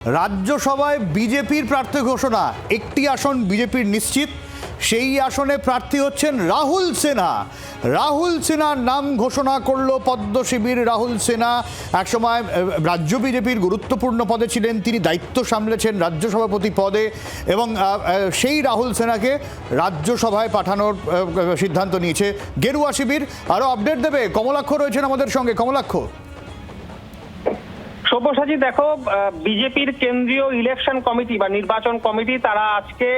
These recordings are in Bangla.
রাজ্যসভায় বিজেপির প্রার্থী ঘোষণা, একটি আসন বিজেপির নিশ্চিত। সেই আসনে প্রার্থী হচ্ছেন রাহুল সিনহা। রাহুল সিনহার নাম ঘোষণা করলো পদ্মশিবির। রাহুল সিনহা একসময় রাজ্য বিজেপির গুরুত্বপূর্ণ পদে ছিলেন, তিনি দায়িত্ব সামলেছেন রাজ্য সভাপতি পদে, এবং সেই রাহুল সিনহাকে রাজ্যসভায় পাঠানোর সিদ্ধান্ত নিয়েছে গেরুয়া শিবির। আরও আপডেট দেবে কমলাক্ষ রয়েছেন আমাদের সঙ্গে। কমলাক্ষ। সব্যসাচী, দেখো, বিজেপির কেন্দ্রীয় ইলেকশন কমিটি বা নির্বাচন কমিটি তারা আজকে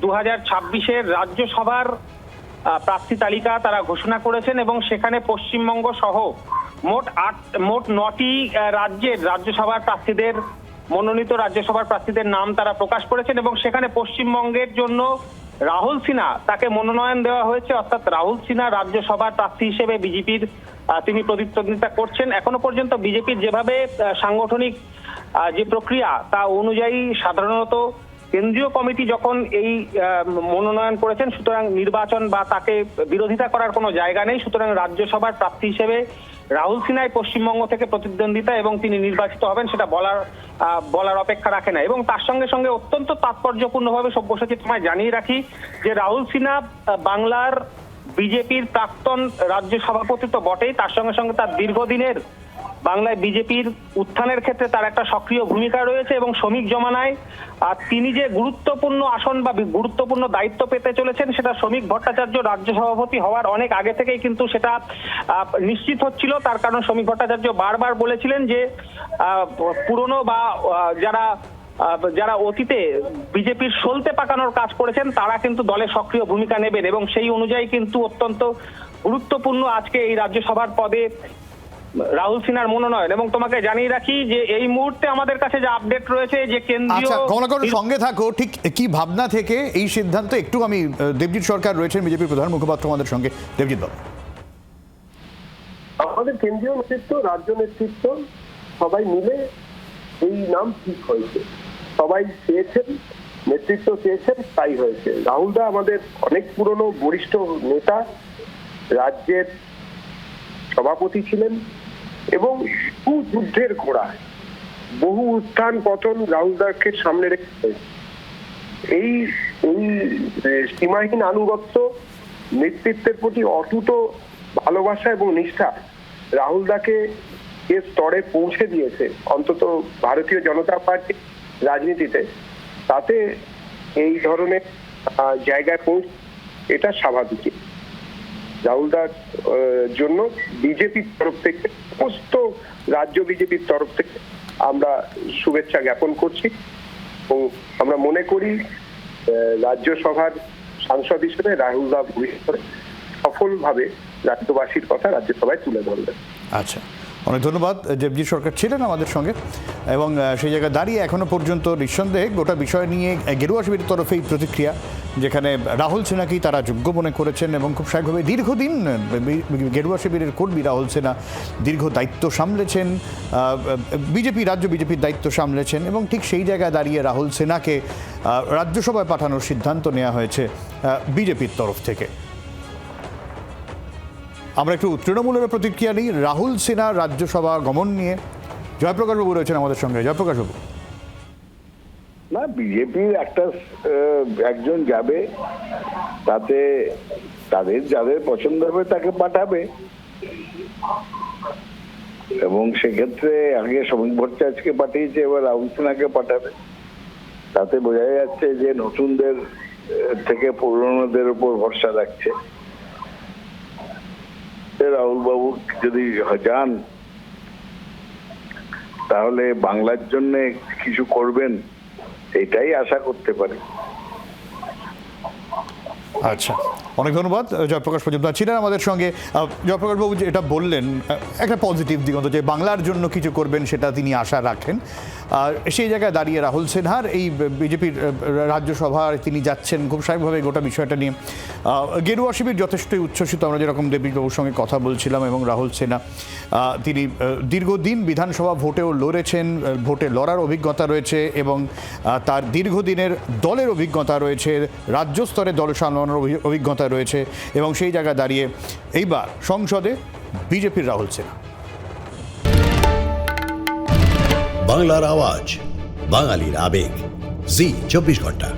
2026-এর রাজ্যসভার প্রার্থী তালিকা তারা ঘোষণা করেছেন এবং সেখানে পশ্চিমবঙ্গ সহ মোট 9টি রাজ্যের রাজ্যসভার প্রার্থীদের, মনোনীত রাজ্যসভার প্রার্থীদের নাম তারা প্রকাশ করেছেন এবং সেখানে পশ্চিমবঙ্গের জন্য রাহুল সিনহা তাকে মনোনয়ন দেওয়া হয়েছে। অর্থাৎ রাহুল সিনহা রাজ্যসভার প্রার্থী হিসেবে বিজেপির তিনি প্রতিদ্বন্দ্বিতা করছেন। এখনো পর্যন্ত বিজেপির যেভাবে সাংগঠনিক যে প্রক্রিয়া তা অনুযায়ী সাধারণত কেন্দ্রীয় কমিটি যখন এই মনোনয়ন করেছেন, সুতরাং নির্বাচন বা তাকে বিরোধিতা করার কোনো জায়গা নেই। সুতরাং রাজ্যসভার প্রার্থী হিসেবে রাহুল সিনহাই পশ্চিমবঙ্গ থেকে প্রতিদ্বন্দ্বিতা এবং তিনি নির্বাচিত হবেন সেটা বলার অপেক্ষা রাখে না। এবং তার সঙ্গে সঙ্গে অত্যন্ত তাৎপর্যপূর্ণভাবে সব্যসাচী তোমায় জানিয়ে রাখি যে রাহুল সিনহা বাংলার বিজেপির প্রাক্তন রাজ্য সভাপতি তো বটেই, তার সঙ্গে সঙ্গে তার দীর্ঘদিনের বাংলায় বিজেপির উত্থানের ক্ষেত্রে তার একটা সক্রিয় ভূমিকা রয়েছে এবং শ্রমিক জমানায় তিনি যে গুরুত্বপূর্ণ আসন বা গুরুত্বপূর্ণ দায়িত্ব পেতে চলেছেন সেটা শ্রমিক ভট্টাচার্য রাজ্য সভাপতি হওয়ার অনেক আগে থেকেই কিন্তু সেটা নিশ্চিত হচ্ছিল। তার কারণ শ্রমিক ভট্টাচার্য বারবার বলেছিলেন যে পুরনো বা যারা অতীতে বিজেপির সলতে পাকানোর কাজ করেছেন তারা কিন্তু দলে সক্রিয় ভূমিকা নেবেন এবং সেই অনুযায়ী কিন্তু অত্যন্ত গুরুত্বপূর্ণ আজকে এই রাজ্যসভার পদে রাহুল সিনহার মনোনয়ন। এবং তোমাকে জানিয়ে রাখি যে এই মুহূর্তে আমাদের কাছে যে আপডেট রয়েছে যে কেন্দ্রীয় সঙ্গে থাকো, ঠিক কি ভাবনা থেকে এই সিদ্ধান্ত, একটু আমি দেবজিৎ সরকার রয়েছেন বিজেপির প্রধান মুখপাত্র আমাদের সঙ্গে। দেবজিৎ বাবু। আমাদের কেন্দ্রীয় নেতৃত্ব, রাজ্য নেতৃত্ব সবাই মিলে এই নাম ঠিক হয়েছে। সবাই চেয়েছেন, নেতৃত্ব চেয়েছেন, তাই হয়েছে। রাহুলদা আমাদের অনেক পুরনো বরিষ্ঠ নেতা, রাজ্যের সভাপতি ছিলেন এবং বহু যুদ্ধের ঘোড়া, বহু উত্থান পতন রাহুলদাকে সামনে রেখে এই সীমাহীন আনুগত্য, নেতৃত্বের প্রতি অটুট ভালোবাসা এবং নিষ্ঠা রাহুলদাকে যে স্তরে পৌঁছে দিয়েছে অন্তত ভারতীয় জনতা পার্টি রাজনীতিতে, তাতে এই ধরনের জায়গায় পৌঁছ এটা স্বাভাবিক। রাহুলদার জন্য বিজেপির তরফ থেকে, সমস্ত রাজ্য বিজেপির তরফ থেকে আমরা শুভেচ্ছা জ্ঞাপন করছি এবং আমরা মনে করি রাজ্যসভার সাংসদ হিসেবে রাহুলদা ভবিষ্যতে সফলভাবে রাজ্যবাসীর কথা রাজ্যসভায় তুলে ধরবেন। আচ্ছা, অনেক ধন্যবাদ। দেবজিৎ সরকার ছিলেন আমাদের সঙ্গে এবং সেই জায়গায় দাঁড়িয়ে এখনো পর্যন্ত নিঃসন্দেহে গোটা বিষয় নিয়ে গেরুয়া শিবিরের তরফেই প্রতিক্রিয়া, যেখানে রাহুল সিনহাকেই তারা যোগ্য মনে করেছেন এবং খুব স্বাভাবিকভাবে দীর্ঘদিন গেরুয়া শিবিরের কর্মী রাহুল সিনহা দীর্ঘ দায়িত্ব সামলেছেন, রাজ্য বিজেপির দায়িত্ব সামলেছেন এবং ঠিক সেই জায়গায় দাঁড়িয়ে রাহুল সিনহাকে রাজ্যসভায় পাঠানোর সিদ্ধান্ত নেওয়া হয়েছে বিজেপির তরফ থেকে। আমরা একটু তৃণমূলের প্রতিক্রিয়া নিই রাহুল সিনহা রাজ্যসভা গমন নিয়ে। জয়প্রকাশ বাবু রয়েছেন আমাদের সঙ্গে। জয়প্রকাশ বাবু। না, বিজেপির একজন যাবে, তাতে যাদের পছন্দ হবে তাকে পাঠাবে এবং সেক্ষেত্রে আগে শ্রমিক ভট্টাচার্যকে পাঠিয়েছে, এবার রাহুল সিনহাকে পাঠাবে। তাতে বোঝা যাচ্ছে যে নতুনদের থেকে পুরনোদের উপর ভরসা রাখছে। রাহুল বাবু যদি যান তাহলে বাংলার জন্য কিছু করবেন, এটাই আশা করতে পারি। আচ্ছা, অনেক ধন্যবাদ। জয়প্রকাশ মজুমদার ছিলেন আমাদের সঙ্গে। জয়প্রকাশ বাবু যে এটা বললেন একটা পজিটিভ দিগন্ত, যে বাংলার জন্য কিছু করবেন সেটা তিনি আশা রাখেন। আর সেই জায়গায় দাঁড়িয়ে রাহুল সিনহার এই বিজেপির রাজ্যসভায় তিনি যাচ্ছেন, খুব স্বাভাবিকভাবে গোটা বিষয়টা নিয়ে গেরুয়া শিবির যথেষ্টই উচ্ছ্বসিত। আমরা যেরকম দেবজিৎবাবুর সঙ্গে কথা বলছিলাম, এবং রাহুল সিনহা তিনি দীর্ঘদিন বিধানসভা ভোটেও লড়েছেন, ভোটে লড়ার অভিজ্ঞতা রয়েছে এবং তার দীর্ঘদিনের দলের অভিজ্ঞতা রয়েছে, রাজ্য স্তরে দল সামলানোর অভিজ্ঞতা রয়েছে এবং সেই জায়গায় দাঁড়িয়ে এইবার সংসদে বিজেপির রাহুল সিনহা। বাংলার আওয়াজ, বাঙালির আবেগ, জি 24 ঘন্টা।